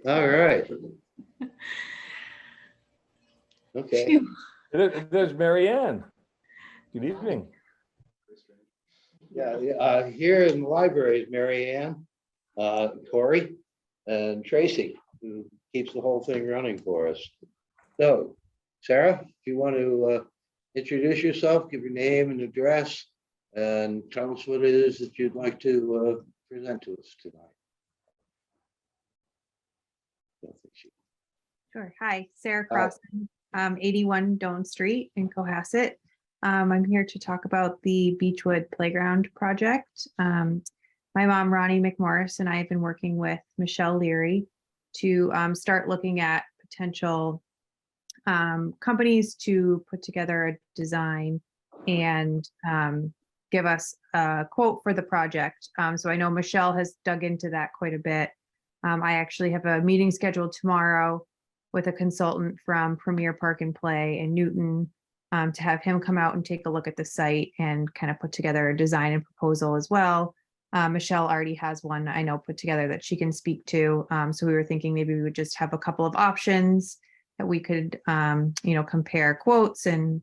All right. Okay. Phew. There's Mary Ann. Good evening. Yeah, here in the library is Mary Ann, Corey, and Tracy, who keeps the whole thing running for us. So, Sarah, if you want to introduce yourself, give your name and address, and tell us what it is that you'd like to present to us tonight. Don't think she- Sure. Hi, Sarah Hi. Crossan, 81 Doan Street in Cohasset. I'm here to talk about the Beechwood Playground project. My mom, Ronnie McMorris, and I have been working with Michelle Leary to start looking at potential companies to put together a design and give us a quote for the project. So I know Michelle has dug into that quite a bit. I actually have a meeting scheduled tomorrow with a consultant from Premier Park and Play in Newton to have him come out and take a look at the site and kind of put together a design and proposal as well. Michelle already has one I know put together that she can speak to. So we were thinking maybe we would just have a couple of options that we could, compare quotes and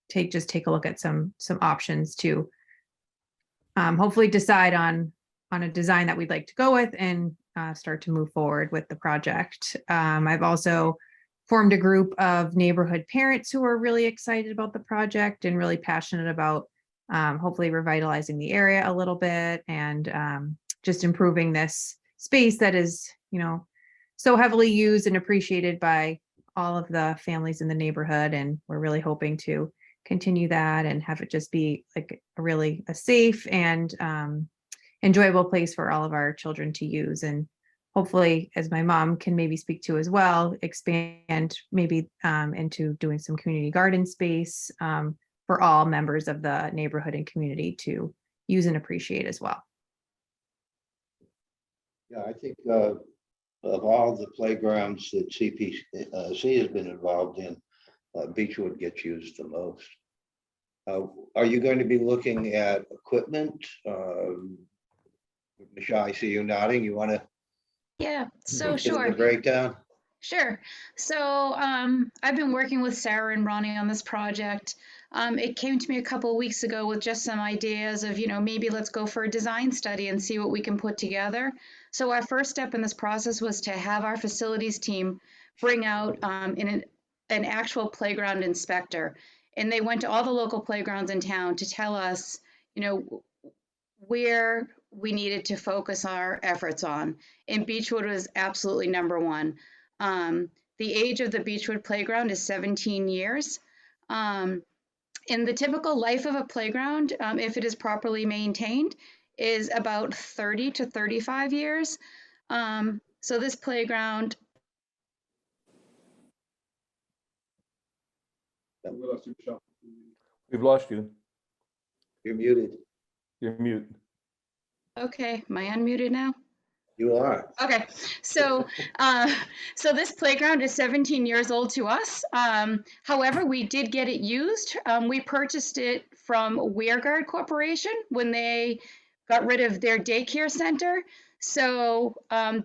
take a look at some options to hopefully decide on a design that we'd like to go with and start to move forward with the project. I've also formed a group of neighborhood parents who are really excited about the project and really passionate about hopefully revitalizing the area a little bit and just improving this space that is, so heavily used and appreciated by all of the families in the neighborhood. And we're really hoping to continue that and have it just be like a safe and enjoyable place for all of our children to use. And hopefully, as my mom can maybe speak to as well, expand maybe into doing some community garden space for all members of the neighborhood and community to use and appreciate as well. Yeah, I think of all the playgrounds that CPC has been involved in, Beechwood gets used the most. Are you going to be looking at equipment? Michelle, I see you nodding. You want to Yeah, so give sure. the breakdown? Sure. So I've been working with Sarah and Ronnie on this project. It came to me a couple of weeks ago with just some ideas of, maybe let's go for a design study and see what we can put together. So our first step in this process was to have our facilities team bring out an actual playground inspector. And they went to all the local playgrounds in town to tell us, where we needed to focus our efforts on. And Beechwood was absolutely number one. The age of the Beechwood playground is 17 years. In the typical life of a playground, if it is properly maintained, is about 30 to 35 years. So this playground. We've lost you. You're muted. You're mute. Okay, am I unmuted now? You are. Okay, so this playground is 17 years old to us. However, we did get it used. We purchased it from WearGuard Corporation when they got rid of their daycare center. So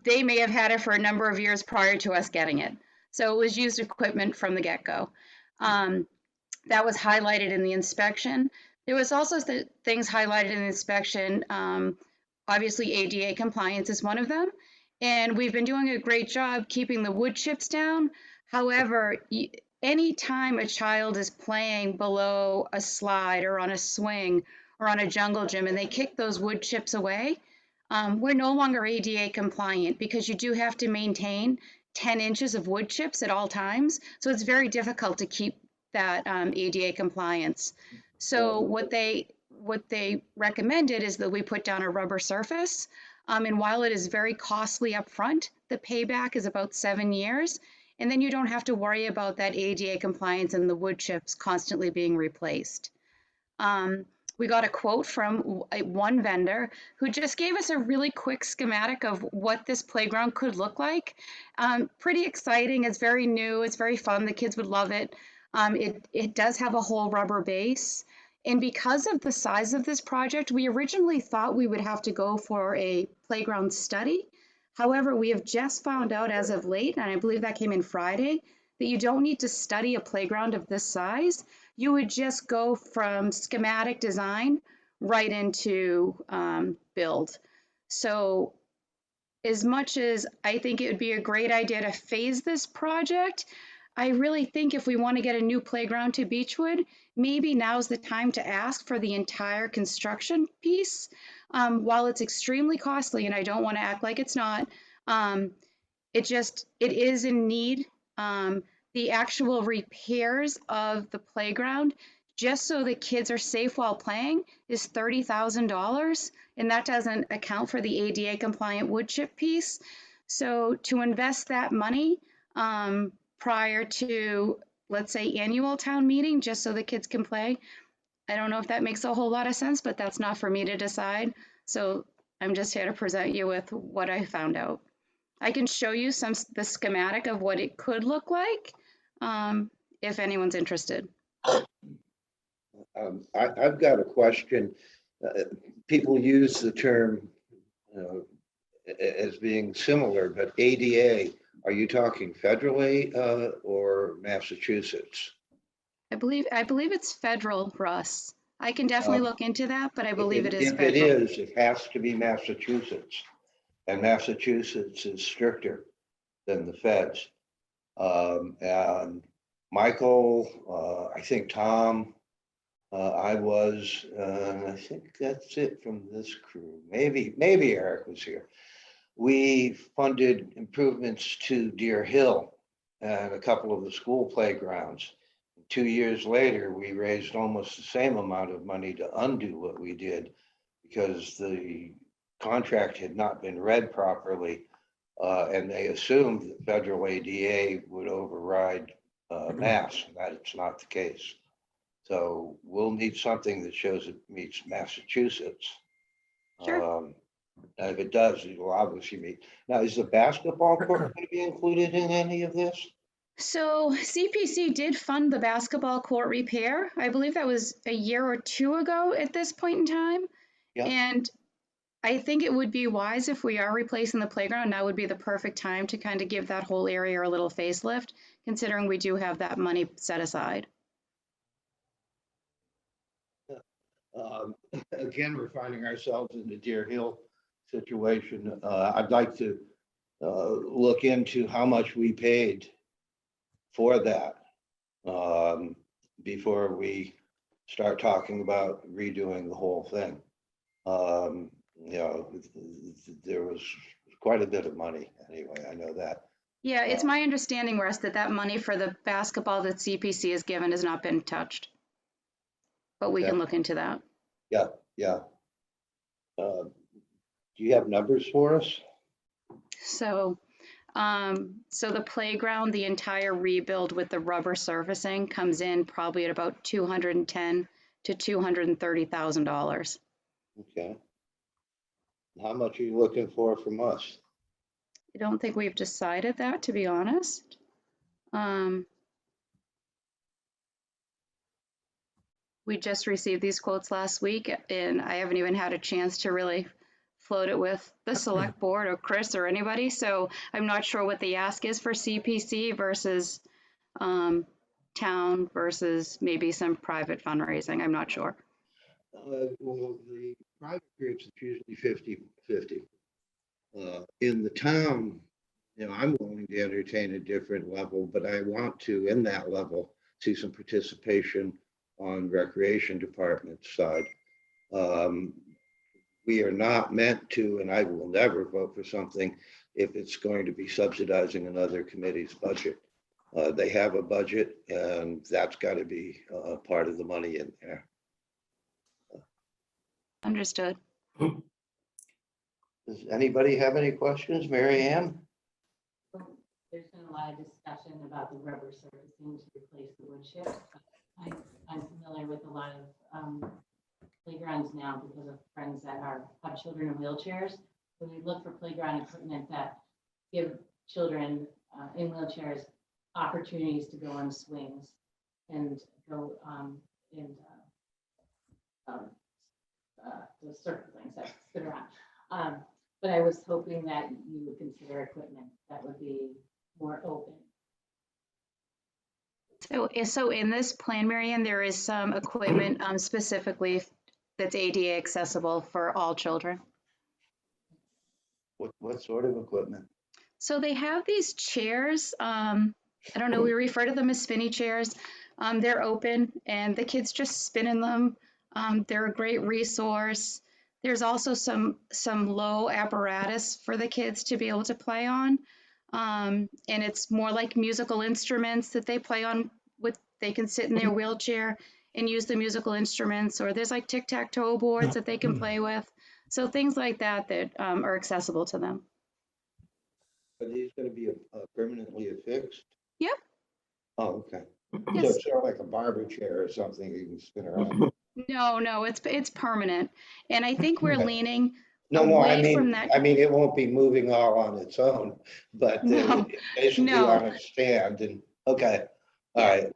they may have had it for a number of years prior to us getting it. So it was used equipment from the get-go. That was highlighted in the inspection. There was also things highlighted in the inspection. Obviously, ADA compliance is one of them. And we've been doing a great job keeping the wood chips down. However, anytime a child is playing below a slide or on a swing or on a jungle gym and they kick those wood chips away, we're no longer ADA compliant because you do have to maintain 10 inches of wood chips at all times. So it's very difficult to keep that ADA compliance. So what they recommended is that we put down a rubber surface. And while it is very costly up front, the payback is about 7 years. And then you don't have to worry about that ADA compliance and the wood chips constantly being replaced. We got a quote from one vendor who just gave us a really quick schematic of what this playground could look like. Pretty exciting. It's very new. It's very fun. The kids would love it. It does have a whole rubber base. And because of the size of this project, we originally thought we would have to go for a playground study. However, we have just found out as of late, and I believe that came in Friday, that you don't need to study a playground of this size. You would just go from schematic design right into build. So as much as I think it would be a great idea to phase this project, I really think if we want to get a new playground to Beechwood, maybe now's the time to ask for the entire construction piece. While it's extremely costly, and I don't want to act like it's not, it is in need. The actual repairs of the playground, just so the kids are safe while playing, is $30,000, and that doesn't account for the ADA compliant wood chip piece. So to invest that money prior to, let's say, annual town meeting, just so the kids can play, I don't know if that makes a whole lot of sense, but that's not for me to decide. So I'm just here to present you with what I found out. I can show you the schematic of what it could look like if anyone's interested. I've got a question. People use the term as being similar, but ADA, are you talking federally or Massachusetts? I believe it's federal, Russ. I can definitely look into that, but I believe it is If federal. it is, it has to be Massachusetts. And Massachusetts is stricter than the feds. And Michael, I think Tom, I think that's it from this crew. Maybe Eric was here. We funded improvements to Deer Hill and a couple of the school playgrounds. 2 years later, we raised almost the same amount of money to undo what we did because the contract had not been read properly, and they assumed that federal ADA would override Mass. That's not the case. So we'll need something that shows it meets Massachusetts. Sure. And if it does, it will obviously meet. Now, is the basketball court going to be included in any of this? So CPC did fund the basketball court repair. I believe that was a year or two ago at this point in time. Yeah. And I think it would be wise if we are replacing the playground, now would be the perfect time to kind of give that whole area a little facelift, considering we do have that money set aside. Again, we're finding ourselves in the Deer Hill situation. I'd like to look into how much we paid for that before we start talking about redoing the whole thing. There was quite a bit of money anyway. I know that. Yeah, it's my understanding, Russ, that money for the basketball that CPC has given has not been touched. But we can look into that. Yeah. Do you have numbers for us? So, the playground, the entire rebuild with the rubber surfacing comes in probably at about $210,000 to $230,000. Okay. How much are you looking for from us? I don't think we've decided that, to be honest. We just received these quotes last week, and I haven't even had a chance to really float it with the select board or Chris or anybody. So I'm not sure what the ask is for CPC versus town versus maybe some private fundraising. I'm not sure. Well, the private groups, it's usually 50-50. In the town, I'm willing to entertain a different level, but I want to, in that level, see some participation on recreation department side. We are not meant to, and I will never vote for something if it's going to be subsidizing another committee's budget. They have a budget, and that's got to be part of the money in there. Understood. Does anybody have any questions? Mary Ann? There's been a lot of discussion about the rubber surfacing to replace the wood chips. I'm familiar with a lot of playgrounds now because of friends that have children in wheelchairs. So we look for playground equipment that give children in wheelchairs opportunities to go on swings and go the circle things that spin around. But I was hoping that you would consider equipment that would be more open. So in this plan, Marianne, there is some equipment specifically that's ADA accessible for all children. What sort of equipment? So they have these chairs. I don't know, we refer to them as spinny chairs. They're open and the kids just spin in them. They're a great resource. There's also some low apparatus for the kids to be able to play on. And it's more like musical instruments that they play on with, they can sit in their wheelchair and use the musical instruments, or there's like tic-tac-toe boards that they can play with. So things like that are accessible to them. Are these gonna be permanently affixed? Yep. Oh, okay. So Yes. it's sort of like a barber chair or something you can spin around. No, it's permanent. And I think we're Okay. leaning No, away from that. I mean, it won't be moving all on its own, but No, it's basically no. on a stand and, okay, all right.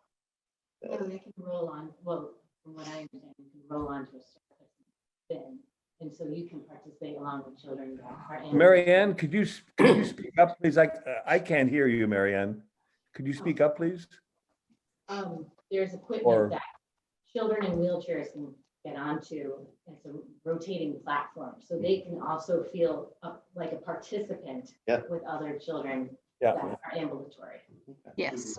And they can roll on, well, from what I understand, you can roll onto a surface and spin. And so you can participate along with children that are. able to- Mary Ann, could you speak up, please? I can't hear you, Mary Ann. Could you speak up, please? There's Or- equipment that children in wheelchairs can get onto. It's a rotating platform, so they can also feel like a participant Yeah. with other children Yeah. that are ambulatory. Yes.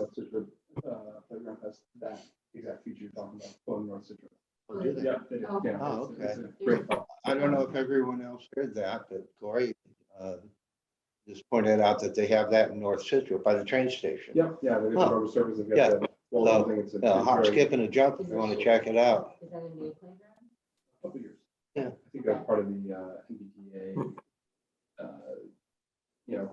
Playground has that exact feature you're talking about, on North Citrus. Oh, do they? Yeah, they do. Oh. Yeah, Oh, it's a okay. great. I don't know if everyone else heard that, but Corey just pointed out that they have that in North Citrus by the train station. Yeah, yeah, they got Oh. rubber surface, they've Yeah. got the wall So, thing, it's a. hop, it's very- skip and a jump if you want to check it out. Is that a new playground? Couple years. Yeah. I think that's part of the MBTA,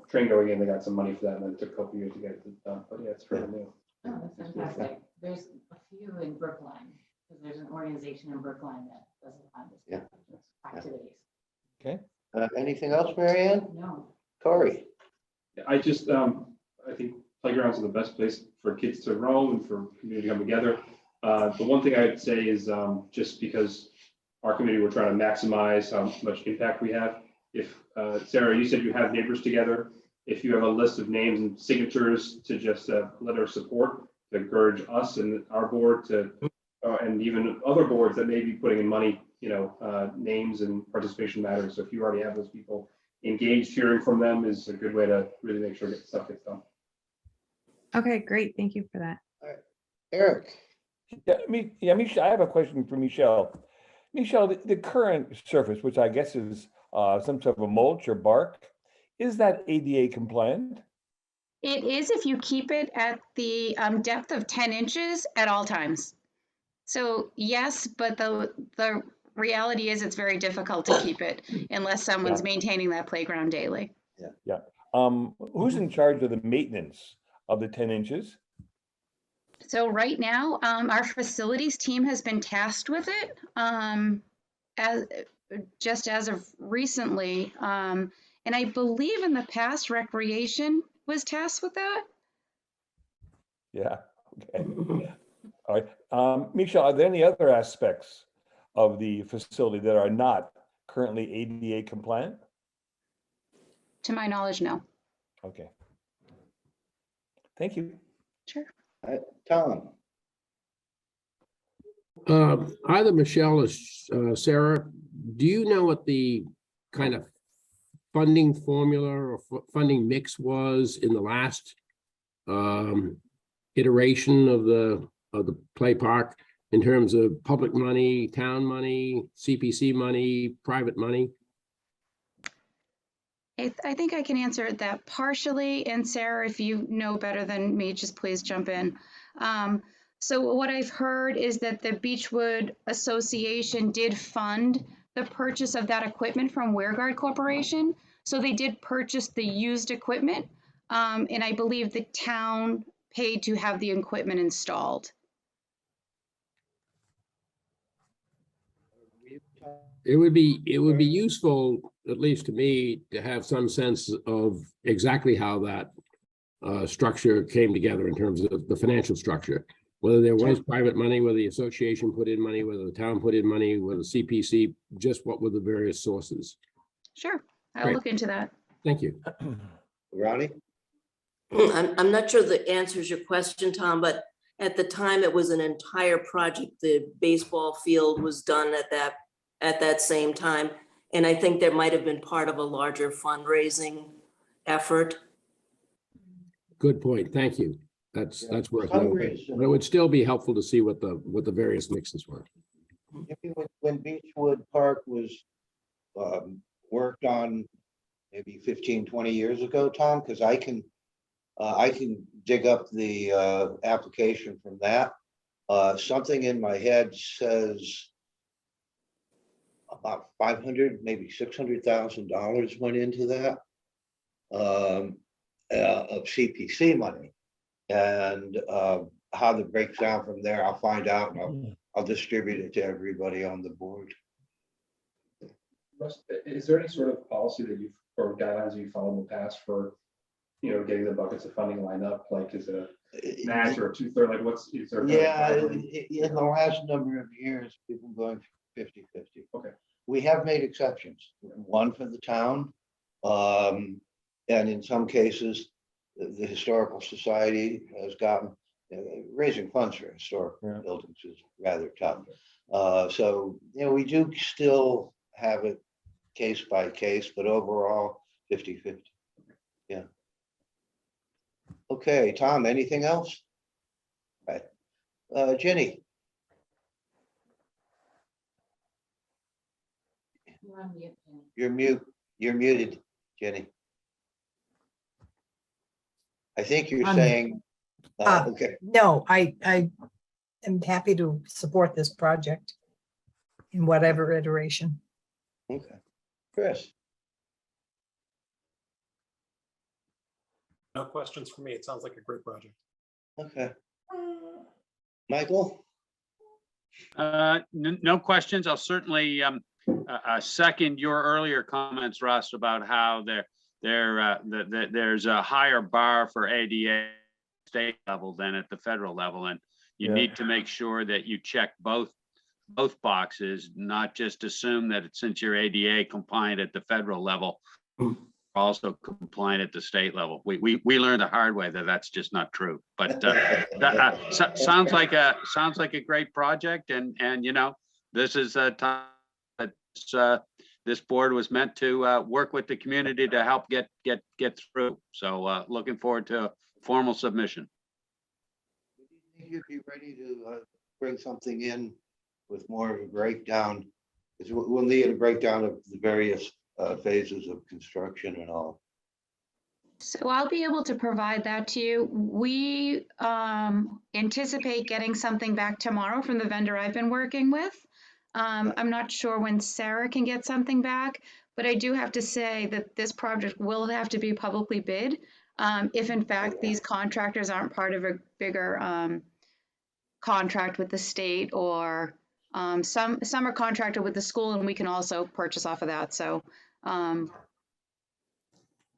train going in, they got some money for that, and then it took a couple years to get it done, but yeah, it's fairly new. Oh, that's fantastic. There's a few in Brookline, because there's an organization in Brookline that does a lot of this Yeah. activities. Okay. Anything else, Mary Ann? No, Corey? I just, I think playgrounds are the best place for kids to roam and for community to come together. The one thing I'd say is just because our committee, we're trying to maximize how much impact we have. If, Sarah, you said you have neighbors together, if you have a list of names and signatures to just letter of support, to encourage us and our board to, and even other boards that may be putting in money, names and participation matters. So if you already have those people engaged, hearing from them is a good way to really make sure that stuff gets done. Okay, great. Thank you for that. Eric? Yeah, Michelle, I have a question for Michelle. Michelle, the current surface, which I guess is some sort of a mulch or bark, is that ADA compliant? It is if you keep it at the depth of 10 inches at all times. So yes, but the reality is it's very difficult to keep it unless someone's maintaining that playground daily. Who's in charge of the maintenance of the 10 inches? So right now, our facilities team has been tasked with it as of recently. And I believe in the past, Recreation was tasked with that. Yeah, okay. All right. Michelle, are there any other aspects of the facility that are not currently ADA compliant? To my knowledge, no. Okay. Thank you. Sure. Tom? Either Michelle or Sarah, do you know what the kind of funding formula or funding mix was in the last iteration of the play park in terms of public money, town money, CPC money, private money? I think I can answer that partially. And Sarah, if you know better than me, just please jump in. So what I've heard is that the Beechwood Association did fund the purchase of that equipment from WareGuard Corporation. So they did purchase the used equipment. And I believe the town paid to have the equipment installed. It would be useful, at least to me, to have some sense of exactly how that structure came together in terms of the financial structure. Whether there was private money, whether the association put in money, whether the town put in money, whether CPC, just what were the various sources? Sure. I'll Great. look into that. Thank you. Ronnie? I'm not sure that answers your question, Tom, but at the time it was an entire project. The baseball field was done at that same time. And I think there might have been part of a larger fundraising effort. Good point. Thank you. That's worth Some noting. reason- But it would still be helpful to see what the various mixes were. Maybe when Beechwood Park was worked on maybe 15, 20 years ago, Tom, because I can dig up the application from that. Something in my head says about 500, maybe $600,000 went into that of CPC money. And how that breaks down from there, I'll find out and I'll distribute it to everybody on the board. Russ, is there any sort of policy that you've, or guidelines that you followed in the past for, getting the buckets of funding lined up? Like, is it a match or a 2/3? Like, is there? Yeah, in the last number of years, we've been going 50-50. Okay. We have made exceptions, one for the town. And in some cases, the Historical Society has gotten, raising funds for historic buildings is rather tough. So, we do still have it case by case, but overall 50-50. Yeah. Okay, Tom, anything else? Right. Jenny? You're on mute, Jenny. You're muted, Jenny. I think you're I'm- saying, okay, No, I am happy to support this project in whatever iteration. okay. Chris? No questions for me. It sounds like a great project. Okay. Michael? No questions. I'll certainly second your earlier comments, Russ, about how there's a higher bar for ADA state level than at the federal level, and you need to make sure that you check both boxes, not just assume that since you're ADA compliant at the federal level, also compliant at the state level. We learned the hard way that that's just not true. But sounds like a great project, and this is a time that this board was meant to work with the community to help get through. So looking forward to a formal submission. Do you think you'd be ready to bring something in with more of a breakdown? Because we'll need a breakdown of the various phases of construction and all. So I'll be able to provide that to you. We anticipate getting something back tomorrow from the vendor I've been working with. I'm not sure when Sarah can get something back, but I do have to say that this project will have to be publicly bid if in fact these contractors aren't part of a bigger contract with the state, or some are contracted with the school, and we can also purchase off of that. So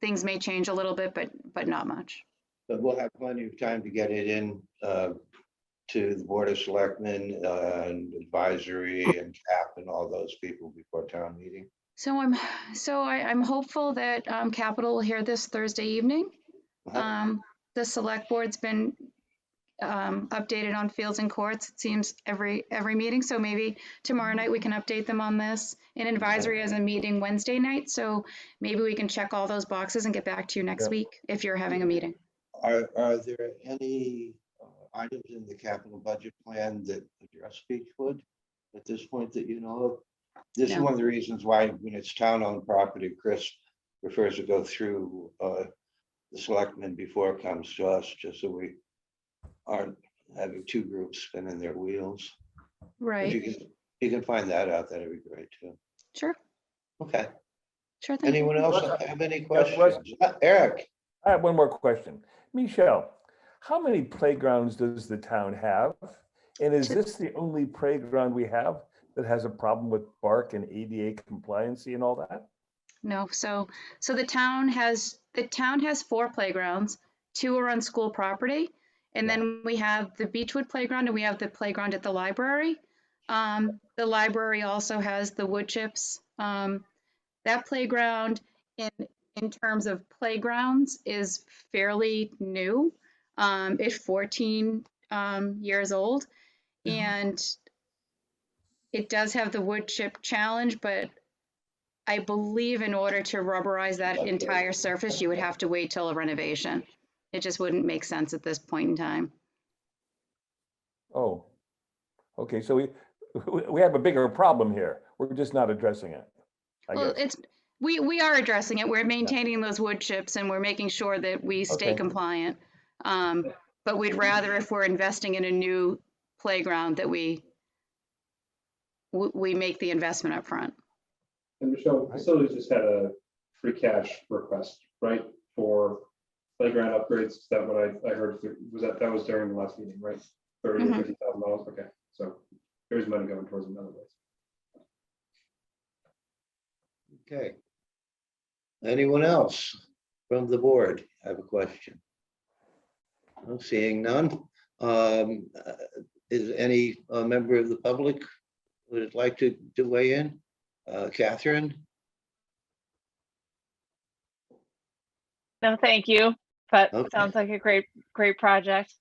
things may change a little bit, but not much. But we'll have plenty of time to get it in to the Board of Selectmen and advisory and CAP and all those people before town meeting. So I'm hopeful that Capital will hear this Thursday evening. The select board's been updated on fields and courts, it seems, every meeting. So maybe tomorrow night we can update them on this. And advisory has a meeting Wednesday night. So maybe we can check all those boxes and get back to you next week if you're having a meeting. Are there any items in the capital budget plan that address Beechwood at this point that you know of? This is No. one of the reasons why when it's town-owned property, Chris prefers to go through the selectmen before it comes to us, just so we aren't having two groups spinning their wheels. If Right. you can find that out, that'd be great too. Sure. Okay. Sure thing. Anyone else have any questions? Eric? I have one more question. Michelle, how many playgrounds does the town have? And is this the only playground we have that has a problem with bark and ADA compliancy and all that? No, so the town has 4 playgrounds. 2 are on school property, and then we have the Beechwood playground, and we have the playground at the library. The library also has the wood chips. That playground in terms of playgrounds is fairly new. It's 14 years old, and it does have the wood chip challenge, but I believe in order to rubberize that entire surface, you would have to wait till a renovation. It just wouldn't make sense at this point in time. Oh, okay, so we have a bigger problem here. We're just not addressing it, I Well, guess. we are addressing it. We're maintaining those wood chips and we're making sure that we stay Okay. compliant. But we'd rather, if we're investing in a new playground, that we make the investment up front. And Michelle, facilities just had a free cash request, right, for playground upgrades? Is that what I heard? Was that was during the last meeting, right? $30,000 or $50,000. Okay, so there's money going towards another way. Okay. Anyone else from the board have a question? I'm seeing none. Is any member of the public would like to weigh in? Catherine? No, thank you, but Okay. sounds like a great project.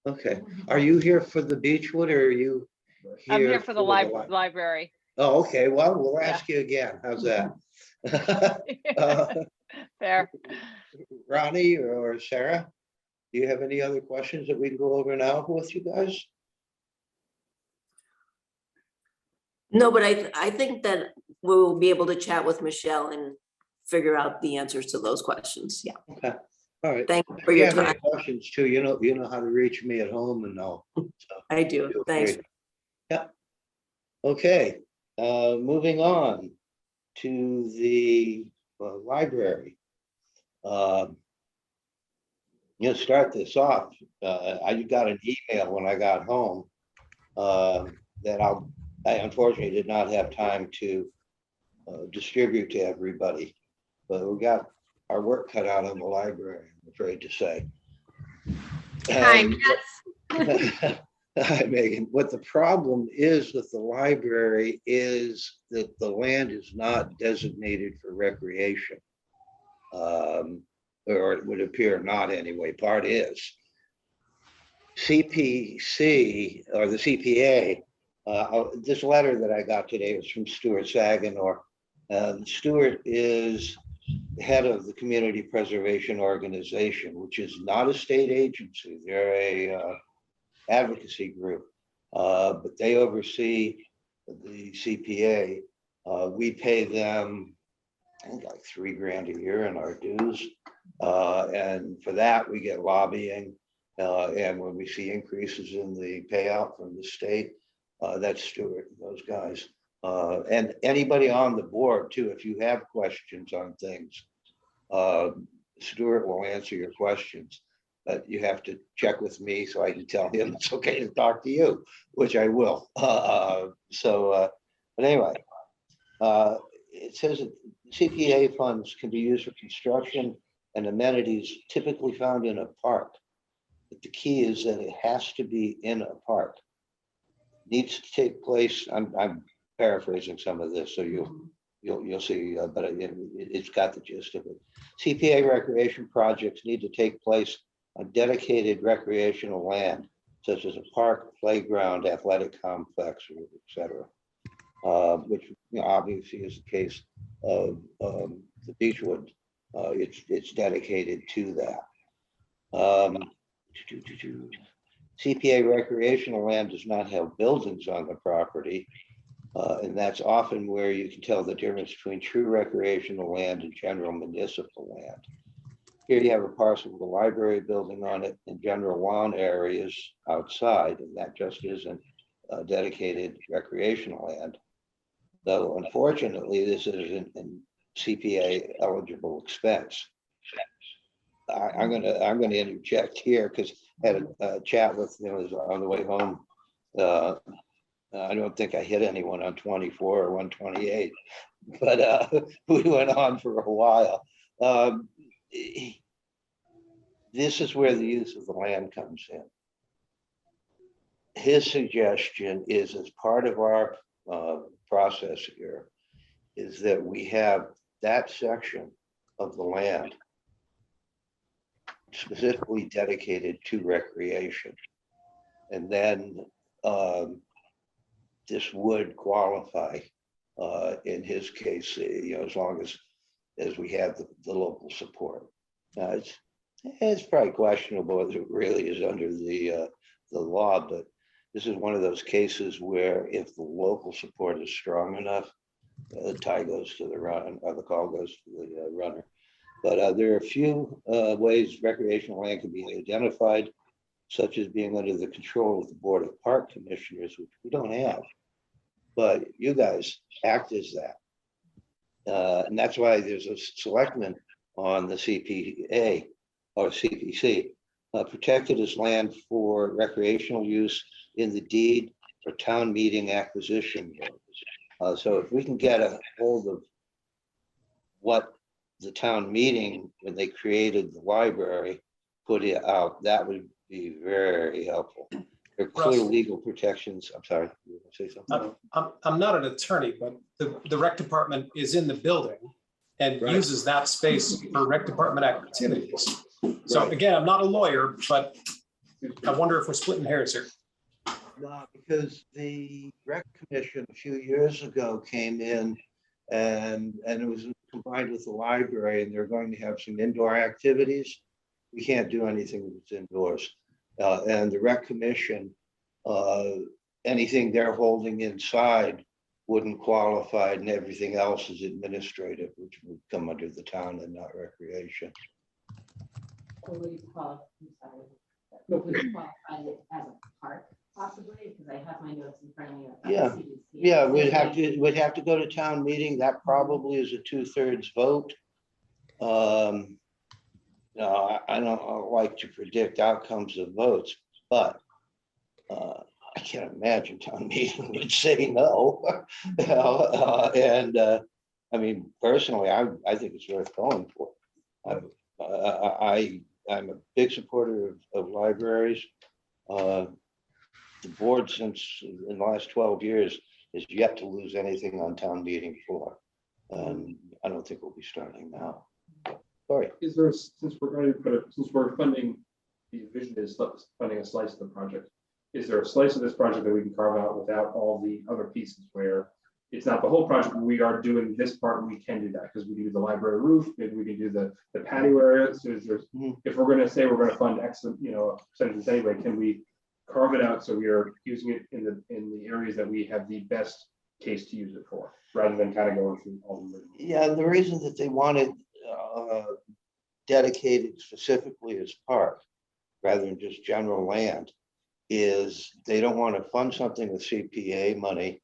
Okay. Are you here for the Beechwood or are you here? I'm here for the library. Oh, okay. Well, we'll Yeah. ask you again. How's that? Fair. Ronnie or Sarah, do you have any other questions that we can go over now with you guys? No, but I think that we'll be able to chat with Michelle and figure out the answers to those questions. Yeah. Okay. All right. Thank you for If you your have any time. questions too, you know how to reach me at home and all. So I do. feel Thanks. free. Yeah. Okay, moving on to the library. Start this off. I got an email when I got home that I unfortunately did not have time to distribute to everybody, but we got our work cut out in the library, I'm afraid to say. Hi, Hi, Megan. What the problem is with the library is that the land is not designated for recreation. Or it would appear not anyway. Part is. CPC or the CPA, this letter that I got today was from Stuart Saganor. Stuart is the head of the Community Preservation Organization, which is not a state agency. They're a advocacy group, but they oversee the CPA. We pay them, I think, like $3,000 a year in our dues. And for that, we get lobbying. And when we see increases in the payout from the state, that's Stuart, those guys. And anybody on the board too, if you have questions on things, Stuart will answer your questions, but you have to check with me so I can tell him it's okay to talk to you, which I will. But anyway, it says that CPA funds can be used for construction and amenities typically found in a park. But the key is that it has to be in a park. Needs to take place. I'm paraphrasing some of this, so you'll see, but it's got the gist of it. CPA recreation projects need to take place on dedicated recreational land, such as a park, playground, athletic complex, etc. Which obviously is the case of the Beechwood. It's dedicated to that. CPA recreational land does not have buildings on the property, and that's often where you can tell the difference between true recreational land and general municipal land. Here you have a parcel with a library building on it and general lawn areas outside, and that just isn't dedicated recreational land. Though unfortunately, this isn't an CPA eligible expense. I'm gonna interject here because I had a chat with him on the way home. I don't think I hit anyone on 24 or 128, but we went on for a while. This is where the use of the land comes in. His suggestion is, as part of our process here, is that we have that section of the land specifically dedicated to recreation. And then this would qualify in his case, as long as we have the local support. It's probably questionable whether it really is under the law, but this is one of those cases where if the local support is strong enough, the tie goes to the run, or the call goes to the runner. But there are a few ways recreational land can be identified, such as being under the control of the Board of Park Commissioners, which we don't have. But you guys act as that. And that's why there's a selectman on the CPA or CPC, protected as land for recreational use in the deed for town meeting acquisition. So if we can get a hold of what the town meeting, when they created the library, put it out, that would be very helpful. There are clear Russ. legal protections. I'm sorry, you want to say something? I'm not an attorney, but the rec department is in the building and Right. uses that space for rec department activities. So Right. again, I'm not a lawyer, but I wonder if we're splitting hairs here. No, because the rec commission a few years ago came in and it was combined with the library, and they're going to have some indoor activities. We can't do anything that's indoors. And the rec commission, anything they're holding inside wouldn't qualify, and everything else is administrative, which would come under the town and not recreation. Or would you qualify, I'm sorry, would you qualify it as a park possibly? Because I have my notes in front of me. about the Yeah. CDC. Yeah, we'd have to go to town meeting. That probably is a 2/3 vote. No, I don't like to predict outcomes of votes, but I can't imagine town meeting would say no. And I mean, personally, I think it's worth going for. I'm a big supporter of libraries. The board, since in the last 12 years, is yet to lose anything on town meeting floor. I don't think we'll be starting now. Sorry. Is there, since we're funding, the vision is funding a slice of the project, is there a slice of this project that we can carve out without all the other pieces where it's not the whole project, but we are doing this part, we can do that because we can do the library roof, maybe we can do the patio area. So is there, if we're gonna say we're gonna fund X, percentages anyway, can we carve it out so we are using it in the areas that we have the best case to use it for, rather than kind of going through all the. Yeah, the reason that they wanted dedicated specifically as park, rather than just general land, is they don't want to fund something with CPA money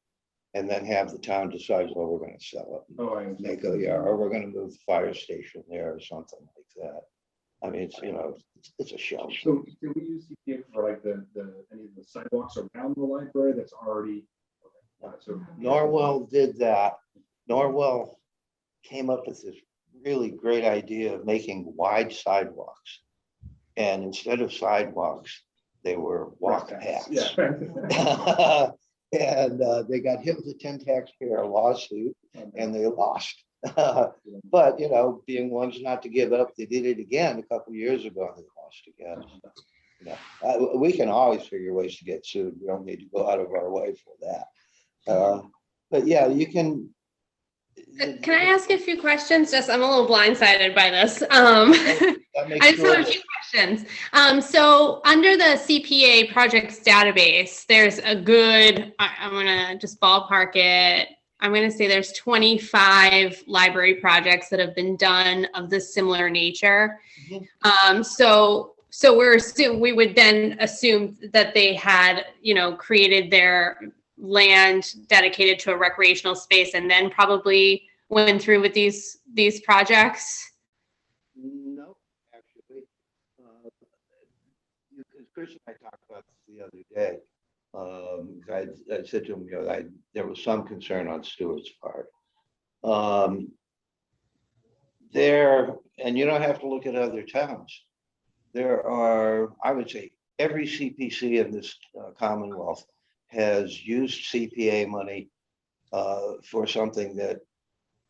and then have the town decide, well, we're going to sell it. Oh, I understand. They go, yeah, or we're going to move the fire station there or something like that. I mean, it's a show. So can we use CPA for like any of the sidewalks around the library that's already? Okay. So Norwell did that. Norwell came up with this really great idea of making wide sidewalks. And instead of sidewalks, they were walk paths. Yeah. And they got hit with a 10 taxpayer lawsuit and they lost. But, being ones not to give up, they did it again a couple of years ago and they lost again. We can always figure ways to get sued. We don't need to go out of our way for that. But yeah, you can. Can I ask a few questions? I'm a little blindsided by this. I just have a few questions. So under the CPA projects database, there's a good, I'm gonna just ballpark it. I'm gonna say there's 25 library projects that have been done of this similar nature. So we would then assume that they had, created their land dedicated to a recreational space and then probably went through with these projects? No, actually. Chris and I talked about this the other day. I said to him, there was some concern on Stewart's part. And you don't have to look at other towns. There are, I would say, every CPC in this Commonwealth has used CPA money for something that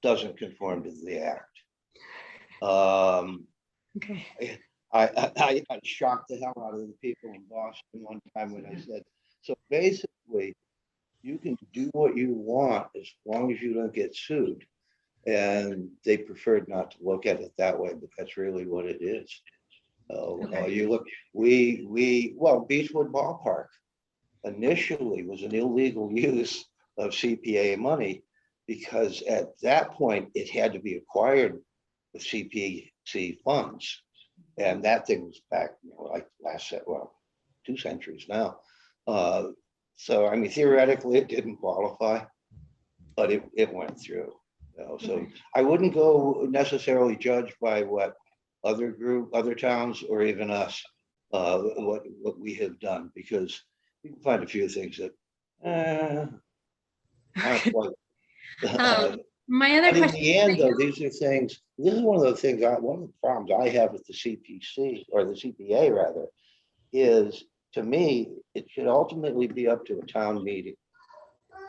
doesn't conform to the act. Okay. I shocked the hell out of the people in Boston one time when I said, so basically, you can do what you want as long as you don't get sued. And they preferred not to look at it that way, but that's really what it is. You look, well, Beechwood Ballpark initially was an illegal use of CPA money because at that point it had to be acquired with CPC funds. And that thing was back, like last set, well, 2 centuries now. So, I mean, theoretically, it didn't qualify, but it went through. So I wouldn't go necessarily judge by what other towns or even us, what we have done, because you can find a few things that aren't quite. My other But in question. the end, though, these are things, this is one of the things, one of the problems I have with the CPC, or the CPA rather, is, to me, it should ultimately be up to a town meeting.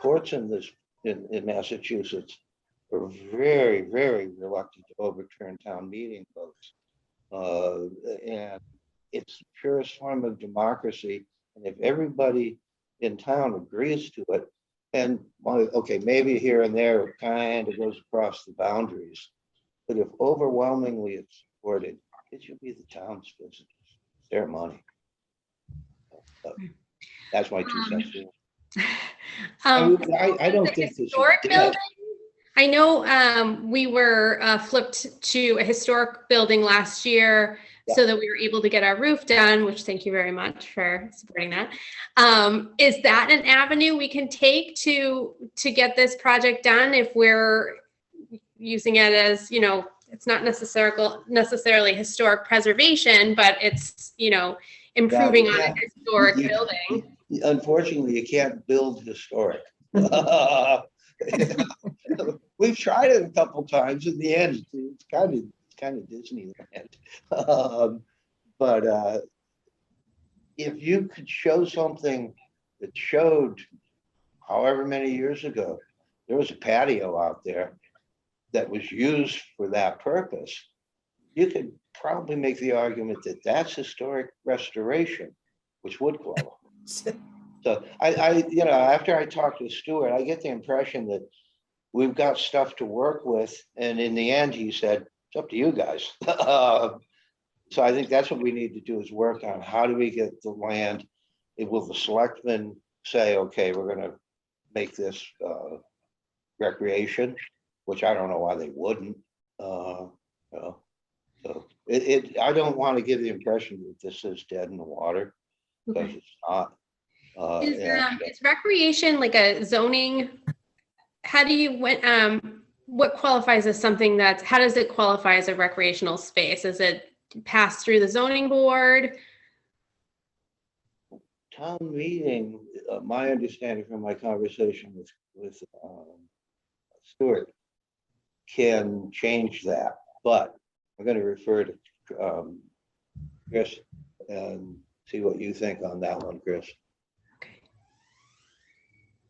Courts in Massachusetts are very, very reluctant to overturn town meeting votes. And it's the purest form of democracy. And if everybody in town agrees to it, and okay, maybe here and there it kind of goes across the boundaries, but if overwhelmingly it's supported, it should be the town's business, their money. That's my 2 cents. I don't think this is dead. I know we were flipped to a historic building last year so that we were able to get our roof done, which thank you very much for supporting that. Is that an avenue we can take to get this project done if we're using it as, you know, it's not necessarily historic preservation, but it's, you know, improving on a historic building? Unfortunately, you can't build historic. We've tried it a couple times. In the end, it's kind of Disneyland. But if you could show something that showed, however many years ago, there was a patio out there that was used for that purpose, you could probably make the argument that that's historic restoration, which would qualify. So you know, after I talked to Stuart, I get the impression that we've got stuff to work with. And in the end, he said, it's up to you guys. So I think that's what we need to do, is work on how do we get the land. Will the selectmen say, okay, we're going to make this recreation, which I don't know why they wouldn't. You know, so I don't want to give the impression that this is dead in the water, because it's not. Is recreation like a zoning? How do you what qualifies as something that's, how does it qualify as a recreational space? Is it passed through the zoning board? Town meeting, my understanding from my conversation with Stuart, can change that, but I'm going to refer to Chris and see what you think on that one, Chris.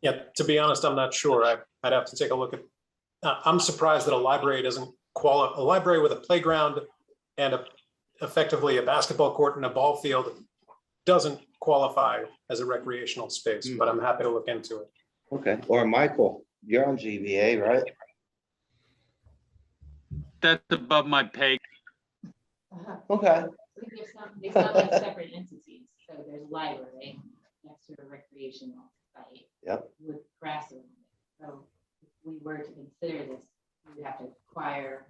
Yeah, to be honest, I'm not sure. I'd have to take a look at. I'm surprised that a library doesn't qualify. A library with a playground and effectively a basketball court and a ball field doesn't qualify as a recreational space. But I'm happy to look into it. Okay. Or Michael, you're on ZBA, right? That's above my pay. Okay. They sound like separate entities. So there's a library next to a recreational site. Yep. With grass around it. So if we were to consider this, we'd have to require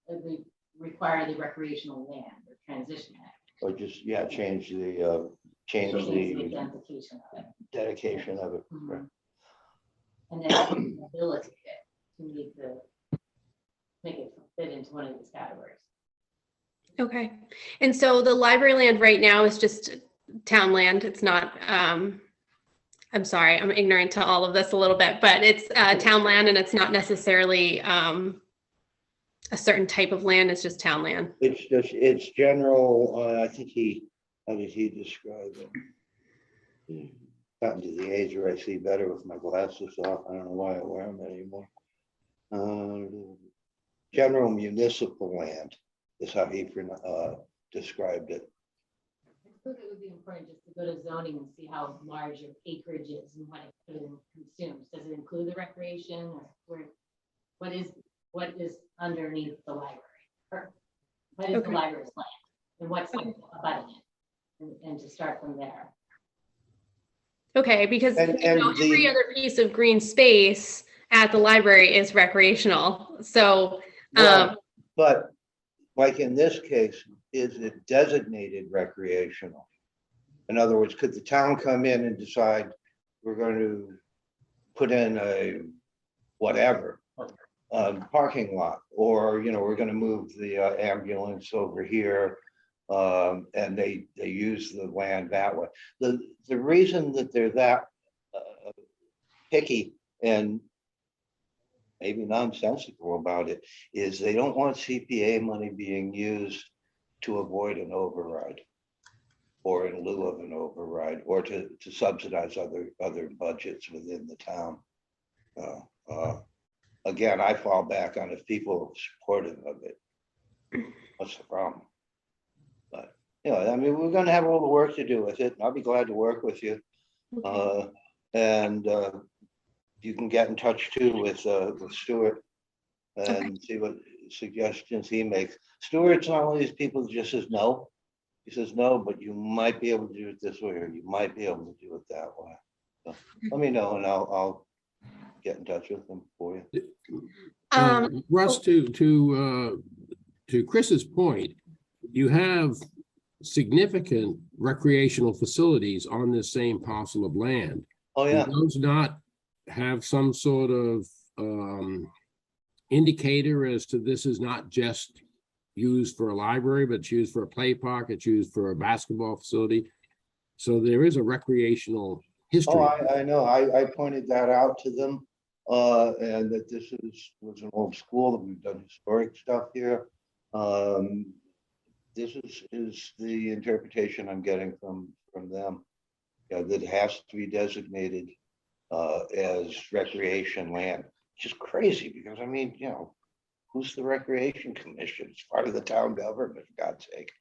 the recreational land or transition it. Or just, yeah, change the identification of it. dedication of it. Mm-hmm. Right. And then ability to make it fit into one of these categories. Okay. And so the library land right now is just town land. It's not, I'm sorry, I'm ignorant to all of this a little bit, but it's town land, and it's not necessarily a certain type of land. It's just town land. It's general. I think how did he describe it? Gotten to the age where I see better with my glasses off. I don't know why I wear them anymore. general municipal land is how he described it. I think it would be important just to go to zoning and see how large your acreage is and what it consumes. Does it include the recreation or what is underneath the library? Or what is the library's land and what's abutting it? And to start from there. Okay, because And every other piece of green space at the library is recreational. So, Well, but like in this case, is it designated recreational? In other words, could the town come in and decide we're going to put in a whatever parking lot, or we're going to move the ambulance over here, and they use the land that way. The reason that they're that picky and maybe nonsensical about it is they don't want CPA money being used to avoid an override or in lieu of an override or to subsidize other budgets within the town. Again, I fall back on if people are supportive of it, what's the problem? But I mean, we're going to have a little work to do with it. I'll be glad to work with you. And you can get in touch too with Stuart and see what suggestions he makes. Stuart's not one of these people that just says no. He says no, but you might be able to do it this way, or you might be able to do it that way. So let me know, and I'll get in touch with him for you. Russ, to Chris's point, you have significant recreational facilities on this same parcel of land. Oh yeah. Do those not have some sort of indicator as to this is not just used for a library, but it's used for a play park, it's used for a basketball facility? So there is a recreational history. Oh, I know. I pointed that out to them, and that this was an old school, that we've done historic stuff here. This is the interpretation I'm getting from them. That it has to be designated as recreation land, which is crazy because I mean, who's the Recreation Commission? It's part of the town government, for God's sake.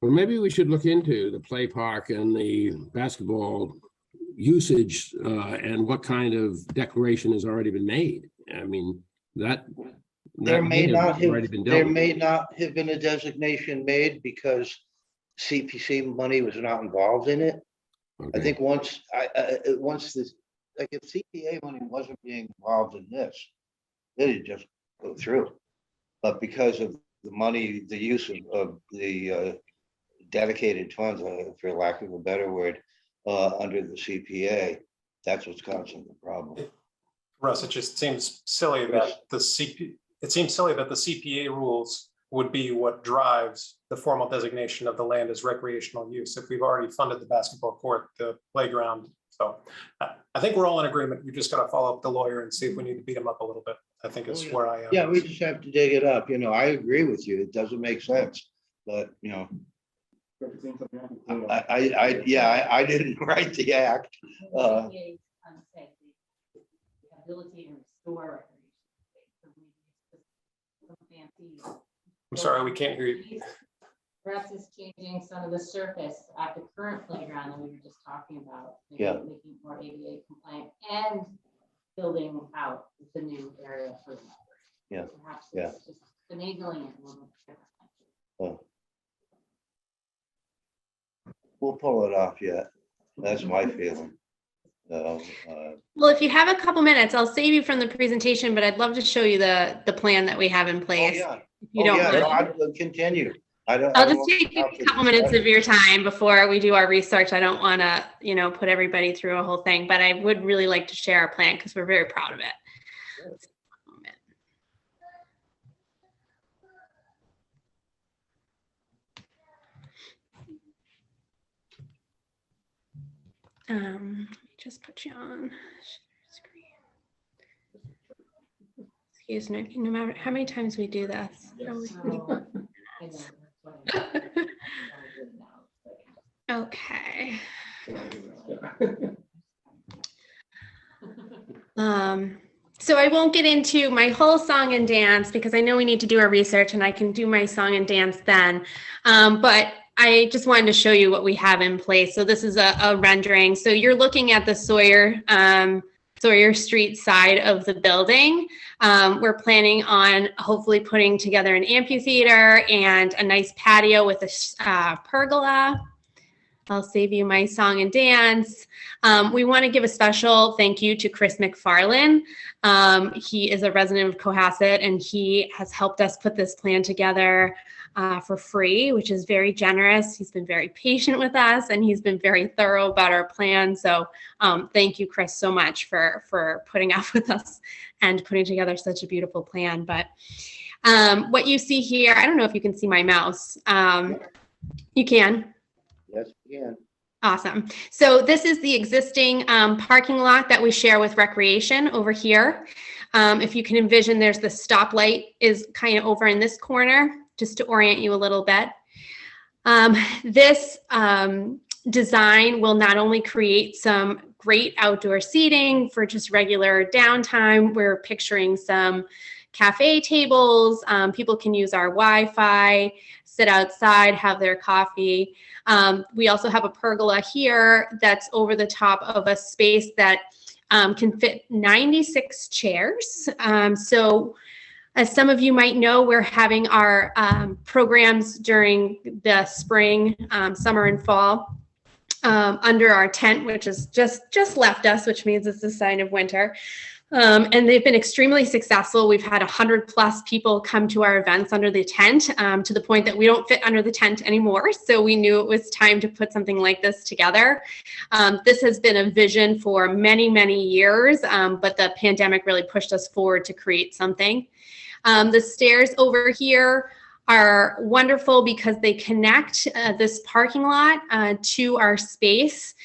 Well, maybe we should look into the play park and the basketball usage and what kind of declaration has already been made. I mean, There may not have been a designation made because CPC money was not involved in it. Okay. I think once this, like if CPA money wasn't being involved in this, it'd just go through. But because of the money, the use of the dedicated funds, for lack of a better word, under the CPA, that's what's causing the problem. Russ, it just seems silly that the CPA rules would be what drives the formal designation of the land as recreational use if we've already funded the basketball court, the playground. So I think we're all in agreement. We just got to follow up the lawyer and see if we need to beat him up a little bit. I think is where I am. Yeah, we just have to dig it up. I agree with you. It doesn't make sense, but I didn't write the act. The ability to restore recreation. I'm sorry, we can't hear you. Perhaps it's changing some of the surface at the current playground that we were just talking about. Making it more ADA compliant and building out the new area for the library. Yeah. Perhaps it's just enabling it a little bit differently. We'll pull it off yet. That's my feeling. well, if you have a couple minutes, I'll save you from the presentation, but I'd love to show you the plan that we have in place. Yeah. If you don't mind. I'll continue. I'll just take a couple minutes of your time before we do our research. I don't want to, put everybody through a whole thing, but I would really like to share our plan because we're very proud of it. Let me just put you on screen. Excuse me, no matter how many times we do this. Okay. So I won't get into my whole song and dance because I know we need to do our research and I can do my song and dance then. But I just wanted to show you what we have in place. So this is a rendering. So you're looking at the Sawyer Street side of the building. We're planning on hopefully putting together an amphitheater and a nice patio with a pergola. I'll save you my song and dance. We want to give a special thank you to Chris McFarlane. He is a resident of Cohasset and he has helped us put this plan together for free, which is very generous. He's been very patient with us and he's been very thorough about our plan. So thank you, Chris, so much for putting up with us and putting together such a beautiful plan. But what you see here, I don't know if you can see my mouse. You can. Yes, we can. Awesome. So this is the existing parking lot that we share with recreation over here. If you can envision, there's the stoplight is kind of over in this corner, just to orient you a little bit. This design will not only create some great outdoor seating for just regular downtime, we're picturing some cafe tables. People can use our Wi-Fi, sit outside, have their coffee. We also have a pergola here that's over the top of a space that can fit 96 chairs. So as some of you might know, we're having our programs during the spring, summer, and fall under our tent, which is just left us, which means it's a sign of winter. And they've been extremely successful. We've had 100+ people come to our events under the tent, to the point that we don't fit under the tent anymore. So we knew it was time to put something like this together. This has been a vision for many, many years, but the pandemic really pushed us forward to create something. The stairs over here are wonderful because they connect this parking lot to our space.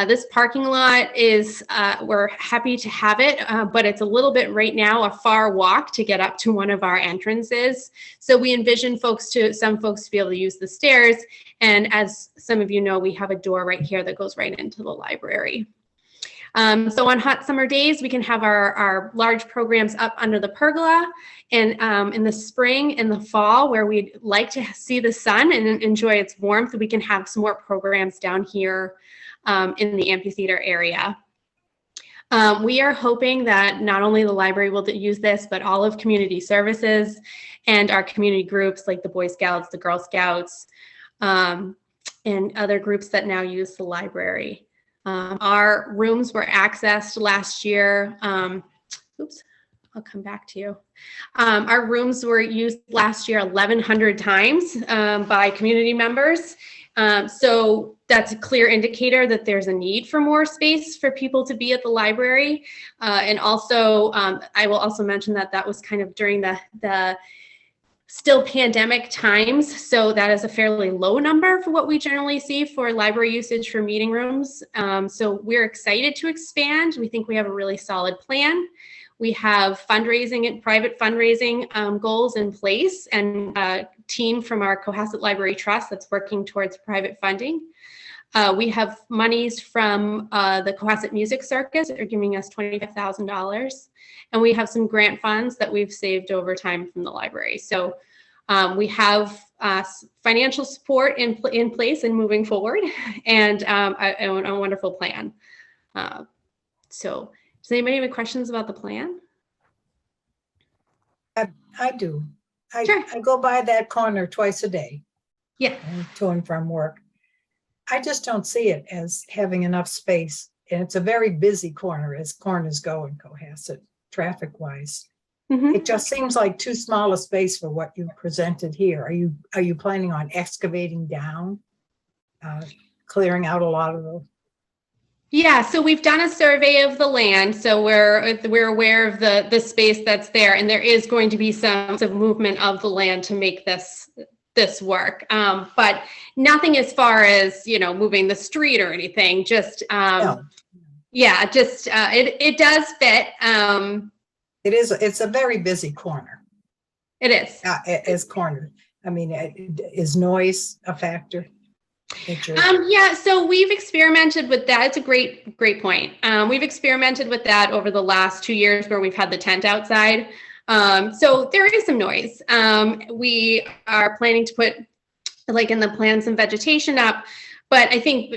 This parking lot is, we're happy to have it, but it's a little bit right now a far walk to get up to one of our entrances. So we envision some folks to be able to use the stairs. And as some of you know, we have a door right here that goes right into the library. So on hot summer days, we can have our large programs up under the pergola. And in the spring and the fall, where we'd like to see the sun and enjoy its warmth, we can have some more programs down here in the amphitheater area. We are hoping that not only the library will use this, but all of community services and our community groups like the Boy Scouts, the Girl Scouts, and other groups that now use the library. Our rooms were accessed last year. Oops, I'll come back to you. Our rooms were used last year 1,100 times by community members. So that's a clear indicator that there's a need for more space for people to be at the library. And also, I will also mention that that was kind of during the still pandemic times. So that is a fairly low number for what we generally see for library usage for meeting rooms. So we're excited to expand. We think we have a really solid plan. We have fundraising and private fundraising goals in place, and a team from our Cohasset Library Trust that's working towards private funding. We have monies from the Cohasset Music Circus that are giving us $25,000. And we have some grant funds that we've saved over time from the library. So we have financial support in place and moving forward, and a wonderful plan. So does anybody have any questions about the plan? I do. Sure. I go by that corner twice a day. Yeah. To and from work. I just don't see it as having enough space. And it's a very busy corner as corners go in Cohasset, traffic-wise. Mm-hmm. It just seems like too small a space for what you presented here. Are you planning on excavating down, clearing out a lot of the? Yeah, so we've done a survey of the land, so we're aware of the space that's there, and there is going to be some movement of the land to make this work, but nothing as far as moving the street or anything. Just No. Yeah, just it does fit. It's a very busy corner. It is. As corner. I mean, is noise a factor? nature? Yeah, so we've experimented with that. It's a great point. We've experimented with that over the last 2 years where we've had the tent outside. So there is some noise. We are planning to put, like in the plan, some vegetation up. But I think,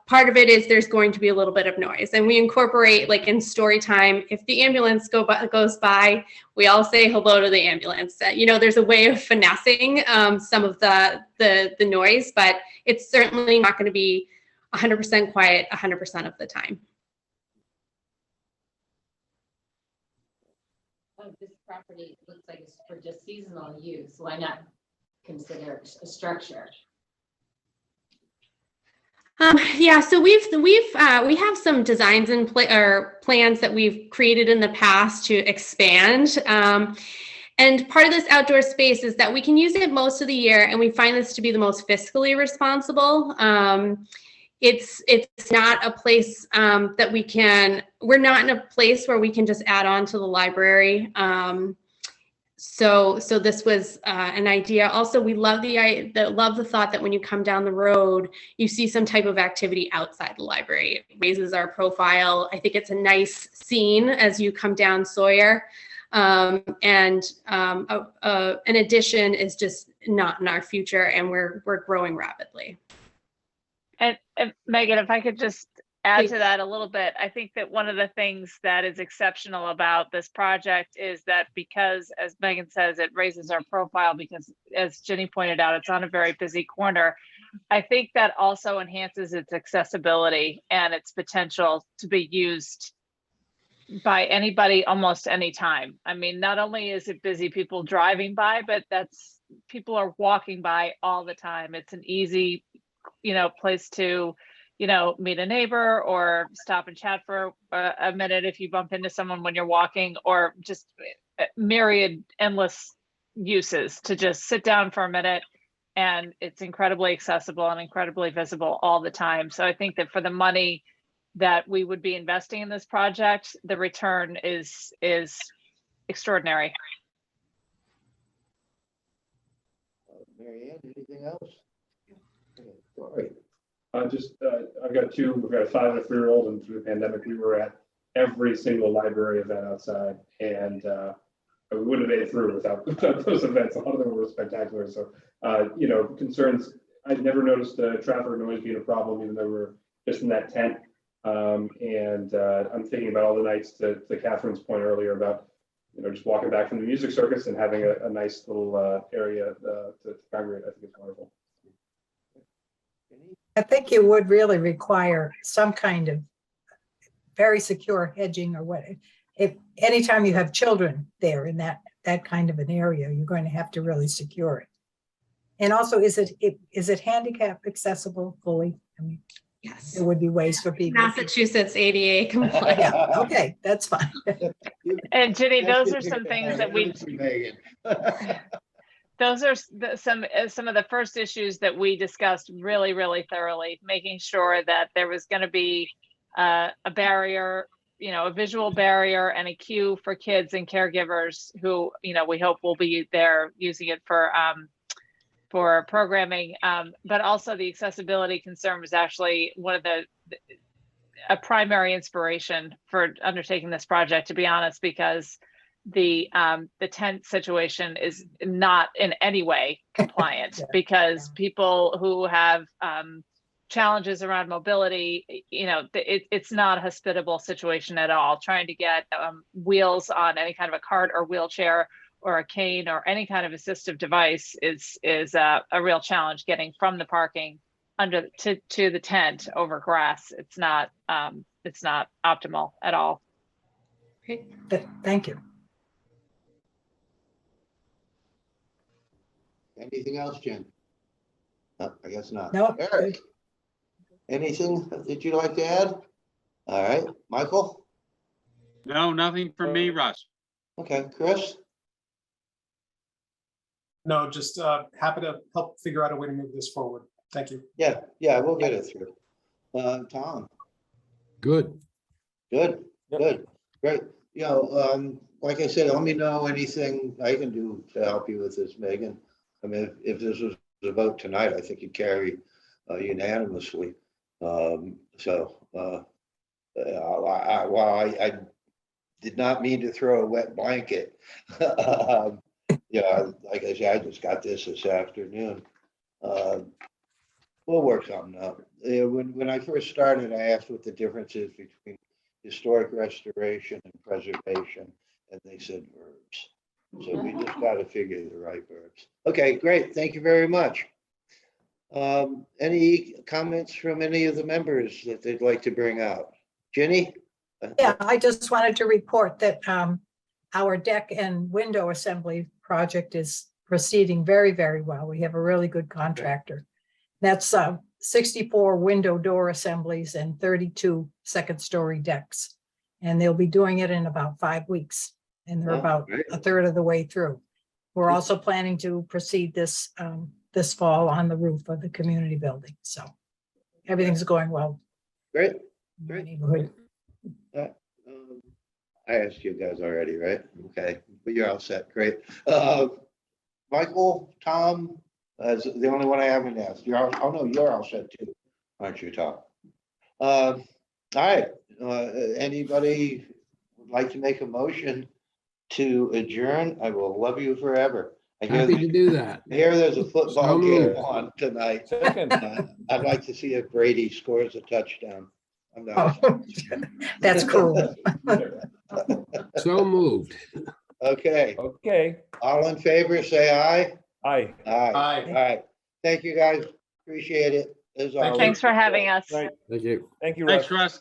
part of it is there's going to be a little bit of noise, and we incorporate, like in story time, if the ambulance goes by, we all say hello to the ambulance. There's a way of finessing some of the noise, but it's certainly not going to be 100% quiet 100% of the time. This property looks like it's for just seasonal use. Why not consider it a structure? Yeah, so we have some designs in or plans that we've created in the past to expand. And part of this outdoor space is that we can use it most of the year, and we find this to be the most fiscally responsible. It's not a place we're not in a place where we can just add on to the library. So this was an idea. Also, we love the thought that when you come down the road, you see some type of activity outside the library. It raises our profile. I think it's a nice scene as you come down Sawyer. An addition is just not in our future, and we're growing rapidly. And Megan, if I could just add to that a little bit, I think that one of the things that is exceptional about this project is that because, as Megan says, it raises our profile because, as Jenny pointed out, it's on a very busy corner. I think that also enhances its accessibility and its potential to be used by anybody almost any time. I mean, not only is it busy people driving by, but people are walking by all the time. It's an easy, place to meet a neighbor or stop and chat for a minute if you bump into someone when you're walking, or just myriad endless uses to just sit down for a minute. And it's incredibly accessible and incredibly visible all the time. So I think that for the money that we would be investing in this project, the return is extraordinary. Mary Ann, anything else? Sorry. I've got two. We've got a 5 and a 3-year-old, and through the pandemic, we were at every single library event outside, and we wouldn't have made it through without those events. A lot of them were spectacular. So, concerns. I'd never noticed traffic noise being a problem, even though we're just in that tent. I'm thinking about all the nights to Catherine's point earlier about, just walking back from the music circus and having a nice little area to congregate. I think it's wonderful. I think you would really require some kind of very secure hedging or what. If anytime you have children there in that kind of an area, you're going to have to really secure it. And also, is it handicap accessible fully? I mean, Yes. there would be ways for people. Massachusetts ADA compliant. Yeah, okay, that's fine. And Jenny, those are some things that we. Those are some of the first issues that we discussed really, really thoroughly, making sure that there was going to be a barrier, a visual barrier and a queue for kids and caregivers who, we hope will be there using it for programming. But also the accessibility concern was actually one of a primary inspiration for undertaking this project, to be honest, because the tent situation is not in any way compliant because people who have challenges around mobility, it's not a hospitable situation at all. Trying to get wheels on any kind of a cart or wheelchair or a cane or any kind of assistive device is a real challenge. Getting from the parking to the tent over grass, it's not optimal at all. Great. Thank you. Anything else, Jen? No, I guess not. No. Eric, anything that you'd like to add? All right, Michael? No, nothing from me, Russ. Okay, Chris? No, just happy to help figure out a way to move this forward. Thank you. Yeah, we'll get it through. Tom? Good. Good, Yep. good, great. Like I said, let me know anything I can do to help you with this, Megan. I mean, if this was a vote tonight, I think you'd carry unanimously. While I did not mean to throw a wet blanket, yeah, like I said, I just got this afternoon. We'll work something out. When I first started, I asked what the difference is between historic restoration and preservation, and they said verbs. So we just got to figure the right verbs. Okay, great. Thank you very much. Any comments from any of the members that they'd like to bring out? Jenny? Yeah, I just wanted to report that our deck and window assembly project is proceeding very, very well. We have a really good contractor. That's 64 window door assemblies and 32 second story decks. And they'll be doing it in about 5 weeks. And they're Oh, about great. a third of the way through. We're also planning to proceed this fall on the roof of the community building. So everything's going well Great. in the neighborhood. I asked you guys already, right? Okay, but you're all set. Great. Michael, Tom, as the only one I haven't asked. You're all, oh no, you're all set too, aren't you, Tom? All right. Anybody would like to make a motion to adjourn? I will love you forever. Happy to do that. I hear there's a football So game moved. on tonight. Second. I'd like to see if Brady scores a touchdown. I'm not. Oh, that's cruel. So moved. Okay, Okay, all in favor, say aye. aye. Aye. Aye. All right. Thank you, guys. Appreciate it. As always. Thanks for having us. Right. Thank you. Thank you, Thanks, Russ. Russ.